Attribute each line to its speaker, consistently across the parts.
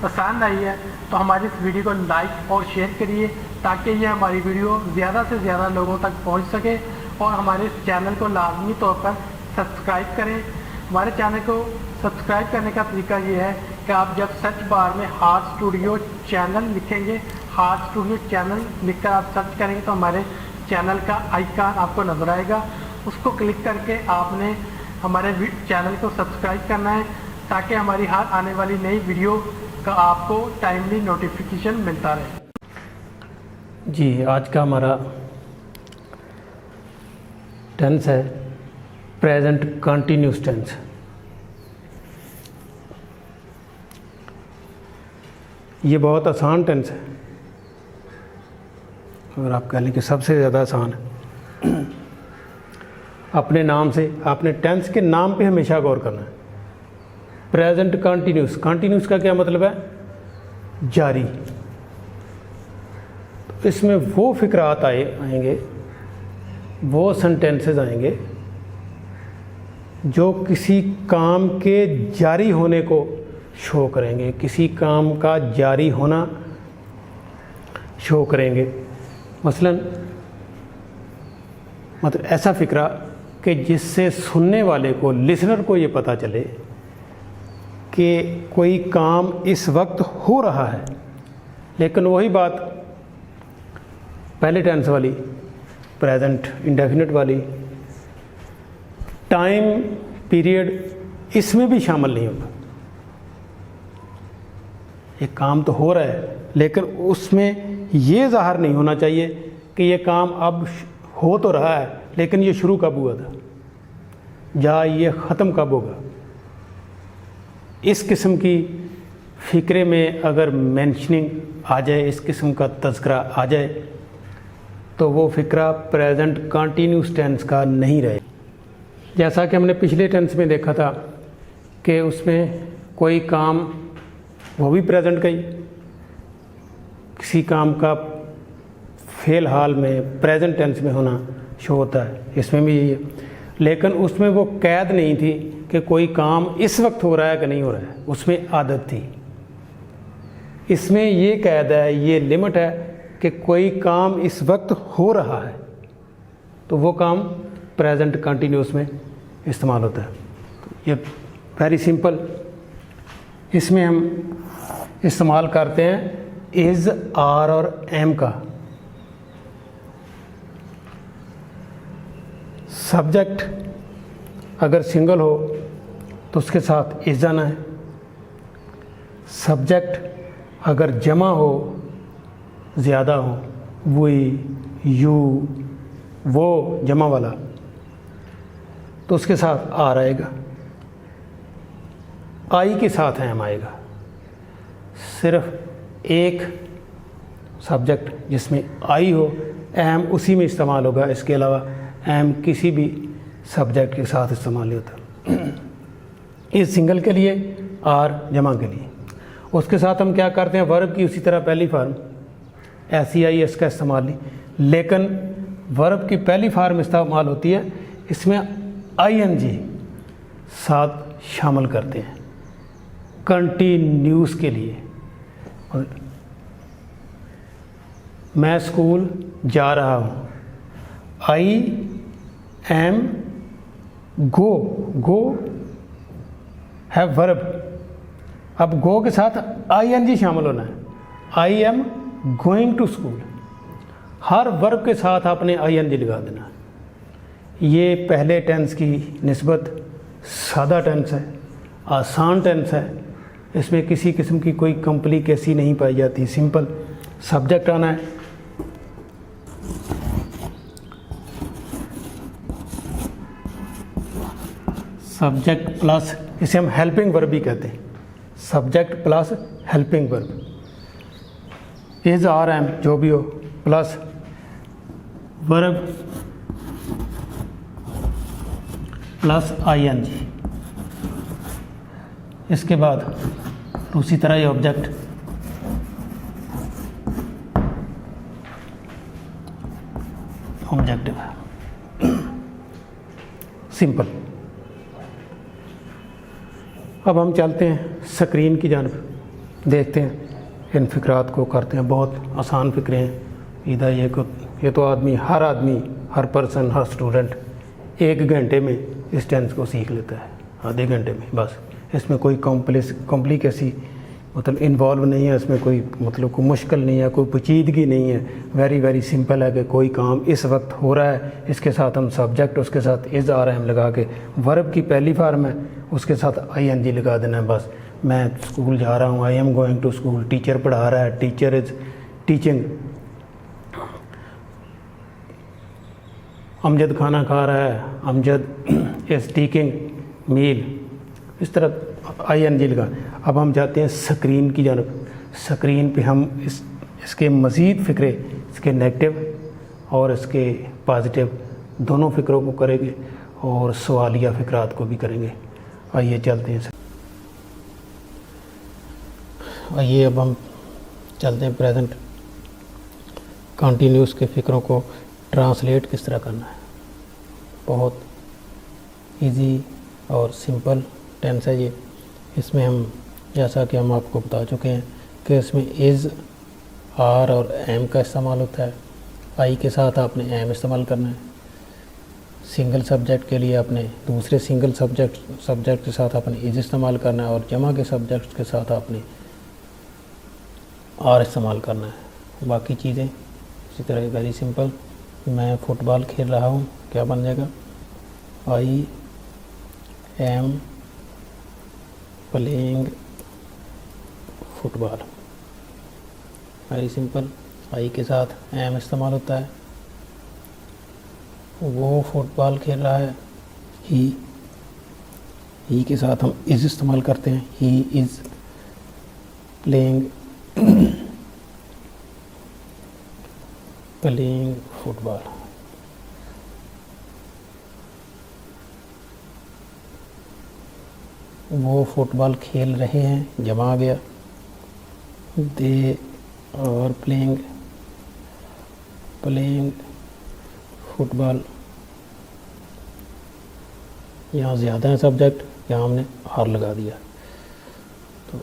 Speaker 1: पसंद आई है तो हमारी इस वीडियो को लाइक और शेयर करिए, ताकि ये हमारी वीडियो ज़्यादा से ज़्यादा लोगों तक पहुंच सके। और हमारे इस चैनल को लाजमी तौर पर सब्सक्राइब करें। हमारे चैनल को सब्सक्राइब करने का तरीका ये है कि आप जब सर्च बार में हार्ट स्टूडियो चैनल लिखेंगे, हार्ट स्टूडियो चैनल लिखकर आप सर्च करेंगे तो हमारे चैनल का आइकन आपको नजर आएगा। उसको क्लिक करके आपने हमारे चैनल को सब्सक्राइब करना है, ताकि हमारी हर आने वाली नई वीडियो का आपको टाइमली नोटिफिकेशन मिलता रहे।
Speaker 2: जी, आज का हमारा टेंस है प्रेजेंट कंटिन्यूस टेंस। ये बहुत आसान टेंस है, और आप कह लें कि सबसे ज़्यादा आसान है। अपने नाम से, आपने टेंस के नाम पे हमेशा गौर करना है। प्रेजेंट कंटिन्यूस, कंटिन्यूस का क्या मतलब है? जारी। तो इसमें वो फिक्रात आएंगे, वो सेंटेंसेस आएंगे जो किसी काम के जारी होने को शो करेंगे, किसी काम का जारी होना शो करेंगे। मसलन मतलब ऐसा फ़िक्रा कि जिससे सुनने वाले को, लिसनर को ये पता चले कि कोई काम इस वक्त हो रहा है। लेकिन वही बात पहले टेंस वाली, प्रेजेंट इंडेफिनिट वाली, टाइम पीरियड इसमें भी शामिल नहीं होगा। एक काम तो हो रहा है, लेकिन उसमें ये ज़ाहिर नहीं होना चाहिए कि ये काम अब हो तो रहा है, लेकिन ये शुरू कब हुआ था या ये ख़त्म कब होगा। इस किस्म की फ़िक्रे में अगर मेंशनिंग आ जाए, इस किस्म का तज़किरा आ जाए, तो वो फ़िक्रा प्रेजेंट कंटिन्यूस टेंस का नहीं रहे। जैसा कि हमने पिछले टेंस में देखा था कि उसमें कोई काम, वो भी प्रेजेंट का ही, किसी काम का फ़ेल हाल में प्रेजेंट टेंस में होना शो होता है, इसमें भी यही है। लेकिन उसमें वो कैद नहीं थी कि कोई काम इस वक्त हो रहा है कि नहीं हो रहा है, उसमें आदत थी। इसमें ये कैद है, ये लिमिट है कि कोई काम इस वक्त हो रहा है, तो वो काम प्रेजेंट कंटिन्यूस में इस्तेमाल होता है। तो ये वेरी सिंपल, इसमें हम इस्तेमाल करते हैं इज़, आर और एम का। सब्जेक्ट अगर सिंगल हो तो उसके साथ इज़ आना है। सब्जेक्ट अगर जमा हो, ज़्यादा हो, वी, यू, वो जमा वाला, तो उसके साथ आर आएगा। आई के साथ एम आएगा। सिर्फ एक सब्जेक्ट जिसमें आई हो, एम उसी में इस्तेमाल होगा। इसके अलावा एम किसी भी सब्जेक्ट के साथ इस्तेमाल नहीं होता। इस सिंगल के लिए, आर जमा के लिए। उसके साथ हम क्या करते हैं, वर्ब की उसी तरह पहली फॉर्म SEIS का इस्तेमाल नहीं, लेकिन वर्ब की पहली फॉर्म इस्तेमाल होती है, इसमें ING साथ शामिल करते हैं कंटिन्यूस के लिए। मैं स्कूल जा रहा हूँ, आई एम गो, गो है वर्ब। अब गो के साथ ING शामिल होना है। I am going to school, हर वर्ब के साथ आपने ING लगा देना। ये पहले टेंस की निस्बत सादा टेंस है, आसान टेंस है। इसमें किसी किस्म की कोई कॉम्प्लिकेसी नहीं पाई जाती। सिंपल सब्जेक्ट आना है, सब्जेक्ट प्लस, इसे हम हेल्पिंग वर्ब भी कहते हैं, subject plus helping verb, is are am जो भी हो, प्लस वर्ब प्लस ING। इसके बाद उसी तरह ये ऑब्जेक्ट, ऑब्जेक्टिव है। सिंपल। अब हम चलते हैं स्क्रीन की जानिब। देखते हैं, इन फ़िक्रात को करते हैं। बहुत आसान फ़िक्रे हैं। इधर ये तो आदमी, हर पर्सन, हर स्टूडेंट 1 घंटे में इस टेंस को सीख लेता है, आधे घंटे में बस। इसमें कोई कॉम्प्लिकेसी मतलब इन्वॉल्व नहीं है, इसमें कोई कोई मुश्किल नहीं है, कोई पेचीदगी नहीं है। वेरी सिंपल है कि कोई काम इस वक्त हो रहा है, इसके साथ हम सब्जेक्ट, उसके साथ इज़ आर एम लगा के, वर्ब की पहली फॉर्म है, उसके साथ ING लगा देना है बस। मैं स्कूल जा रहा हूँ, I am going to school. Teacher पढ़ा रहा है, टीचर इज़ टीचिंग। अमजद खाना खा रहा है, अमजद इज़ टेकिंग मील। इस तरह ING लगा। अब हम जाते हैं स्क्रीन की जानब। स्क्रीन पे हम इसके मज़ीद फ़िक्रे, इसके नेगेटिव और इसके पॉजिटिव दोनों फ़िक्रों को करेंगे और सवालिया फ़िक्रात को भी करेंगे। आइए चलते हैं। आइए अब हम चलते हैं प्रेजेंट कंटिन्यूस के फ़िक्रों को ट्रांसलेट किस तरह करना है। बहुत इजी और सिंपल टेंस है ये। इसमें हम, जैसा कि हम आपको बता चुके हैं कि इसमें इज़, आर और एम का इस्तेमाल होता है। आई के साथ आपने एम इस्तेमाल करना है। सिंगल सब्जेक्ट के लिए आपने दूसरे सिंगल सब्जेक्ट के साथ आपने इज़ इस्तेमाल करना है और जमा के सब्जेक्ट के साथ आपने आर इस्तेमाल करना है। बाकी चीज़ें इसी तरह वेरी सिंपल। मैं फ़ुटबॉल खेल रहा हूँ, क्या बन जाएगा? I am playing football. Very simple. I के साथ एम इस्तेमाल होता है। वो फुटबॉल खेल रहा है। ही के साथ हम इज़ इस्तेमाल करते हैं। He is playing football. वो फुटबॉल खेल रहे हैं, जमा आ गया। They are playing football. यहाँ ज़्यादा है सब्जेक्ट, यहाँ हमने आर लगा दिया। तो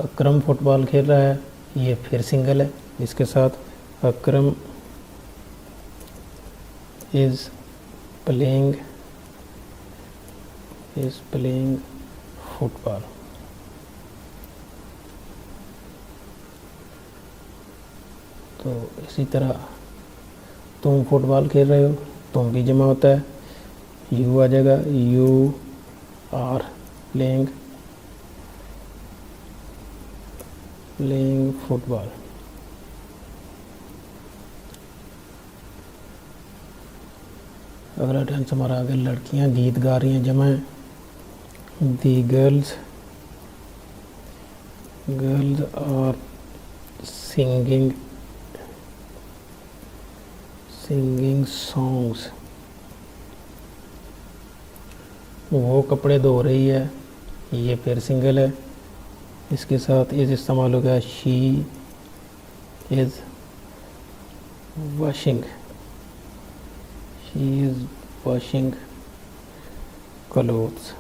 Speaker 2: अकरम फुटबॉल खेल रहा है, ये फिर सिंगल है। इसके साथ अकरम इज़ प्लेइंग फुटबॉल। तो इसी तरह तुम फुटबॉल खेल रहे हो, तुम भी जमा होता है, यू आ जाएगा। You are playing football. अगला टेंस हमारा आगे, लड़कियां गीत गा रही हैं, जमा है। The girls are singing songs। वो कपड़े धो रही है, ये फिर सिंगल है। इसके साथ इज़ इस्तेमाल हो गया। She is washing clothes.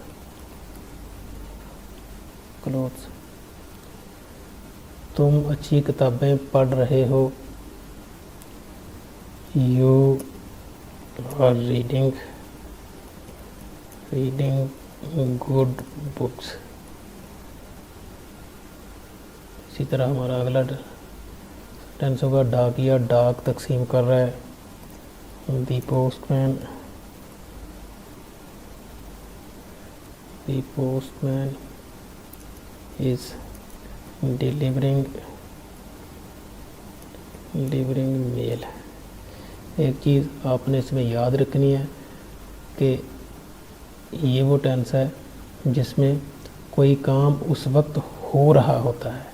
Speaker 2: तुम अच्छी किताबें पढ़ रहे हो, you are reading good books. इसी तरह हमारा अगला टेंस होगा, डाकिया डाक तकसीम कर रहा है। The postman is delivering mail। एक चीज़ आपने इसमें याद रखनी है कि ये वो टेंस है जिसमें कोई काम उस वक्त हो रहा होता है।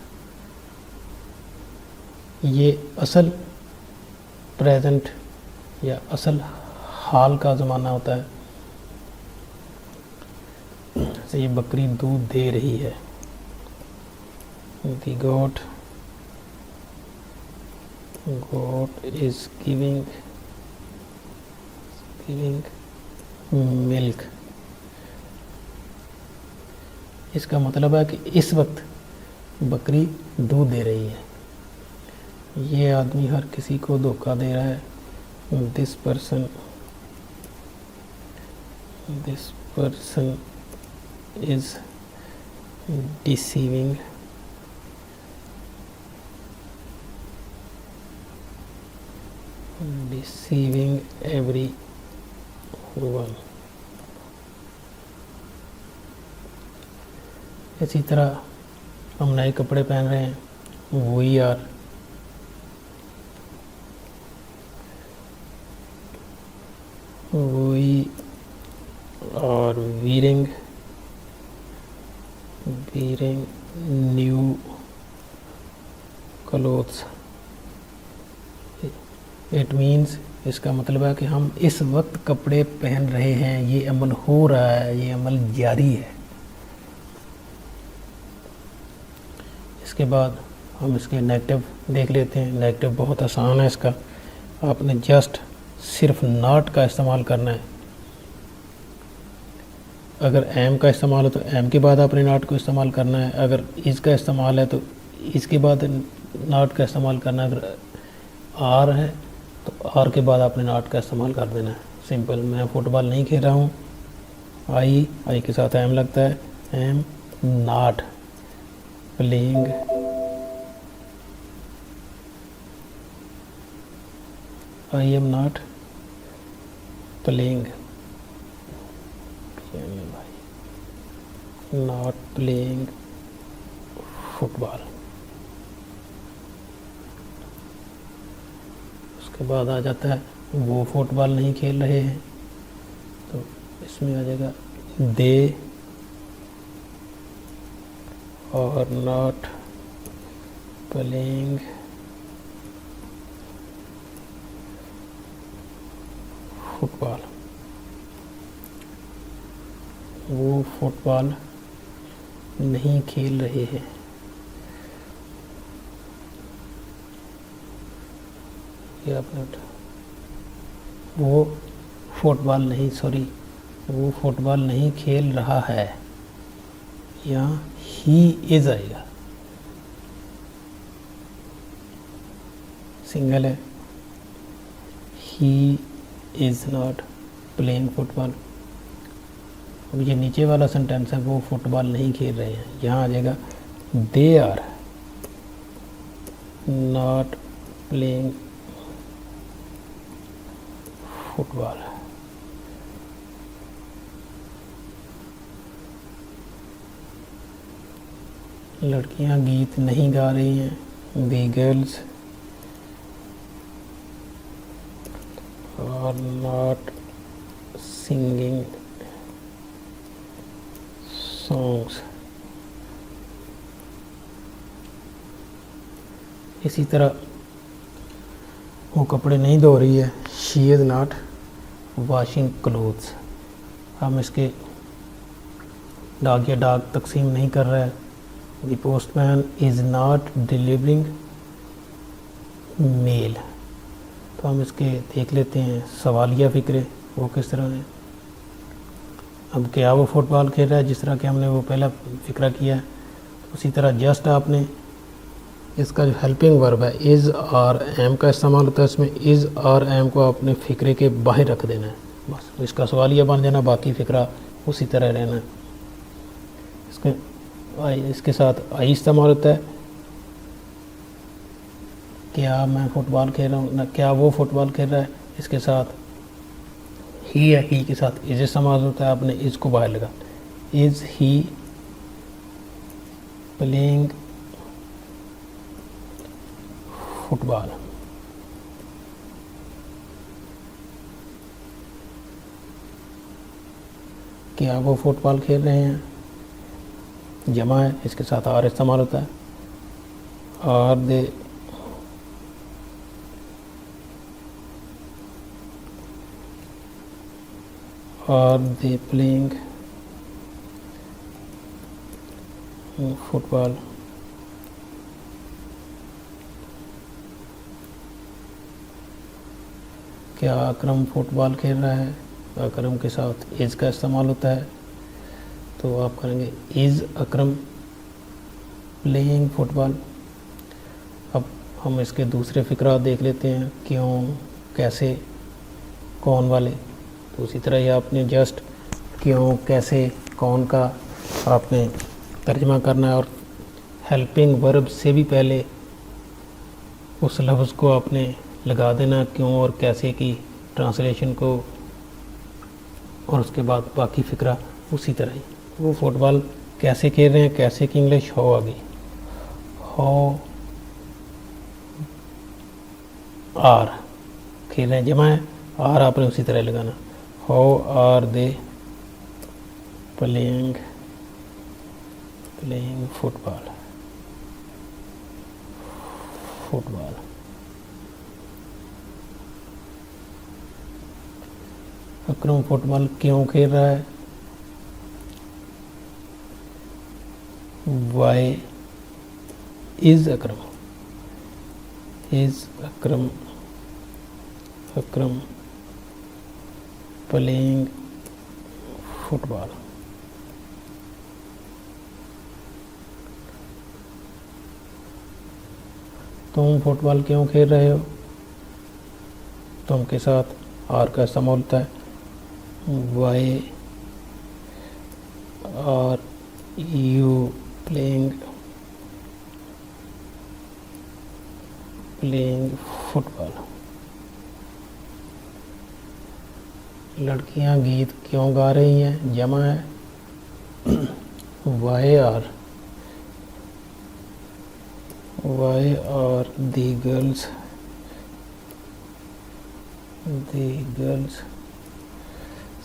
Speaker 2: ये असल प्रेजेंट या असल हाल का ज़माना होता है। जैसे ये बकरी दूध दे रही है। The goat is giving milk। इसका मतलब है कि इस वक्त बकरी दूध दे रही है। ये आदमी हर किसी को धोखा दे रहा है। This person is deceiving everyone। इसी तरह हम नए कपड़े पहन रहे हैं। We are wearing new clothes। It means, इसका मतलब है कि हम इस वक्त कपड़े पहन रहे हैं, ये अमल हो रहा है, ये अमल जारी है। इसके बाद हम इसके नेगेटिव देख लेते हैं। नेगेटिव बहुत आसान है इसका, आपने जस्ट सिर्फ नॉट का इस्तेमाल करना है। अगर एम का इस्तेमाल है तो एम के बाद आपने नॉट को इस्तेमाल करना है। अगर इस का इस्तेमाल है तो इसके बाद नॉट का इस्तेमाल करना है। अगर आर है तो आर के बाद आपने नॉट का इस्तेमाल कर देना है। सिंपल। मैं फुटबॉल नहीं खेल रहा हूँ। आई के साथ एम लगता है। Am not playing I am not playing football. उसके बाद आ जाता है वो फुटबॉल नहीं खेल रहे हैं, तो इसमें आ जाएगा दे और नॉट प्लेइंग फुटबॉल। वो फुटबॉल नहीं खेल रहे हैं। ये आपने वो फुटबॉल नहीं खेल रहा है। यहाँ ही इज आएगा, सिंगल है। He is not playing football. अब ये नीचे वाला सेंटेंस है, वो फुटबॉल नहीं खेल रहे हैं। यहाँ आ जाएगा they are not playing football. लड़कियां गीत नहीं गा रही हैं। The girls are not singing songs. इसी तरह वो कपड़े नहीं धो रही है। She is not washing clothes. हम इसके डाक या डाक तकसीम नहीं कर रहा है। The postman is not delivering mail. तो हम इसके देख लेते हैं सवालिया फ़िक्रे वो किस तरह है। अब क्या वो फुटबॉल खेल रहा है, जिस तरह कि हमने वो पहला फ़िक्रा किया है, उसी तरह जस्ट आपने इसका जो हेल्पिंग वर्ब है इज़ और एम का इस्तेमाल होता है। इसमें इज़ और एम को आपने फ़िक्रे के बाहर रख देना है, बस इसका सवालिया बन जाना, बाकी फ़िक्रा उसी तरह रहना है। इसके साथ आई इस्तेमाल होता है। क्या मैं फुटबॉल खेल रहा हूँ ना, क्या वो फुटबॉल खेल रहा है। इसके साथ ही है, ही के साथ इज़ इस्तेमाल होता है। आपने इज़ को बाहर लगा। Is he playing football. क्या वो फुटबॉल खेल रहे हैं, जमा है, इसके साथ आर इस्तेमाल होता है। Are they playing football. क्या अकरम फुटबॉल खेल रहा है। अकरम के साथ इज़ का इस्तेमाल होता है, तो आप करेंगे इज़ अकरम प्लेइंग फुटबॉल। अब हम इसके दूसरे फ़िक्रा देख लेते हैं, क्यों, कैसे, कौन वाले। तो उसी तरह ही आपने जस्ट क्यों, कैसे, कौन का आपने तर्जमा करना है, और हेल्पिंग वर्ब से भी पहले उस लफ्ज़ को आपने लगा देना, क्यों और कैसे की ट्रांसलेशन को, और उसके बाद बाकी फ़िक्रा उसी तरह ही। वो फुटबॉल कैसे खेल रहे हैं, कैसे की इंग्लिश हो आ गई, हो आर खेल रहे हैं, जमा है, आर आपने उसी तरह लगाना। How are they playing football. Akram football क्यों खेल रहा है, why is Akram playing football. तुम फुटबॉल क्यों खेल रहे हो, तुम के साथ आर का इस्तेमाल होता है। Why are you playing football. लड़कियां गीत क्यों गा रही हैं, जमा है, why are the girls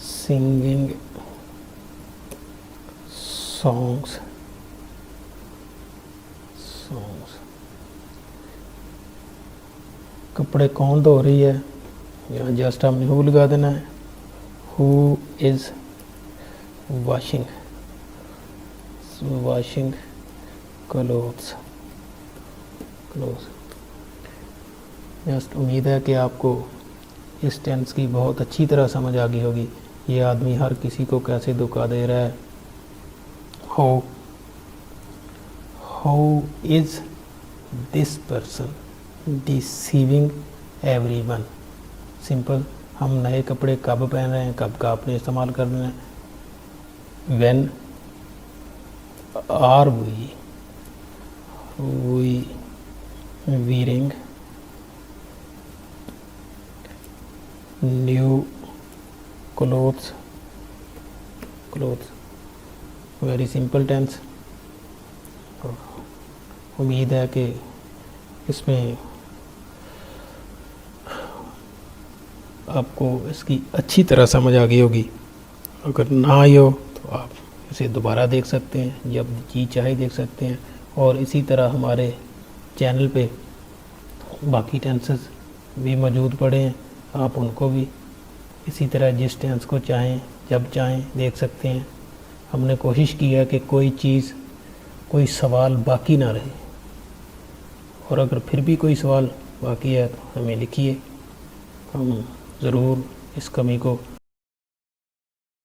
Speaker 2: singing songs. कपड़े कौन धो रही है, यहाँ जस्ट हमने हु लगा देना है। Who is washing clothes. Just उम्मीद है कि आपको इस टेंस की बहुत अच्छी तरह समझ आ गई होगी। ये आदमी हर किसी को कैसे धोखा दे रहा है। How is this person deceiving everyone. Simple, हम नए कपड़े कब पहन रहे हैं, कब का आपने इस्तेमाल करना है। When are we wearing new clothes। Very simple tense. उम्मीद है कि इसमें आपको इसकी अच्छी तरह समझ आ गई होगी। अगर ना आई हो तो आप इसे दोबारा देख सकते हैं, जब जी चाहे देख सकते हैं। और इसी तरह हमारे चैनल पे बाकी टेंसेस भी मौजूद पड़े हैं, आप उनको भी इसी तरह जिस टेंस को चाहें जब चाहें देख सकते हैं। हमने कोशिश की है कि कोई चीज़, कोई सवाल बाकी ना रहे, और अगर फिर भी कोई सवाल बाकी है तो हमें लिखिए, हम ज़रूर इस कमी को